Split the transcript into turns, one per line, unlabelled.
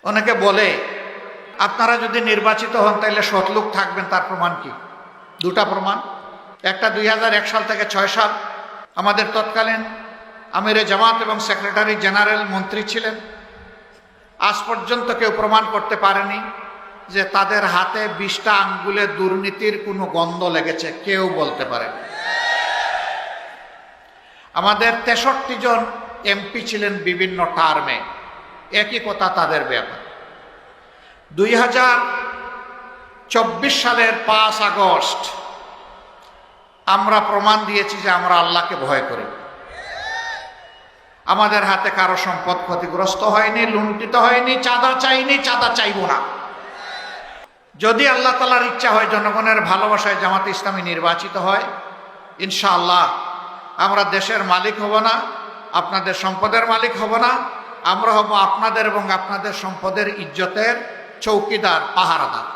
অনেকে বলে আপনারা যদি নির্বাচিত হন তাহলে সৎলোক থাকবেন, তার প্রমাণ কি? দুটা প্রমাণ। একটা 2001 সাল থেকে 6 সাল আমাদের তৎকালীন আমিরে জামাত এবং সেক্রেটারি জেনারেল মন্ত্রী ছিলেন। আজ পর্যন্ত কেউ প্রমাণ করতে পারেনি যে তাদের হাতে 20টা আঙ্গুলে দুর্নীতির কোনো গন্ধ লেগেছে, কেউ বলতে পারে। আমাদের 63 জন এমপি ছিলেন বিভিন্ন টার্মে, একই কথা তাদের ব্যাপার। 2024 সালের 5 আগস্ট আমরা প্রমাণ দিয়েছি যে আমরা আল্লাহকে ভয় করি। আমাদের হাতে কারো সম্পদ ক্ষতিগ্রস্ত হয়নি, লুণ্ঠিত হয়নি, চাঁদা চাইনি, চাঁদা চাইব না। যদি আল্লাহ তাআলার ইচ্ছা হয়, জনগণের ভালোবাসায় জামাতে ইসলামী নির্বাচিত হয়, ইনশাআল্লাহ আমরা দেশের মালিক হব না, আপনাদের সম্পদের মালিক হব না, আমরা হব আপনাদের এবং আপনাদের সম্পদের ইজ্জতের চৌকিদার, পাহারাদার।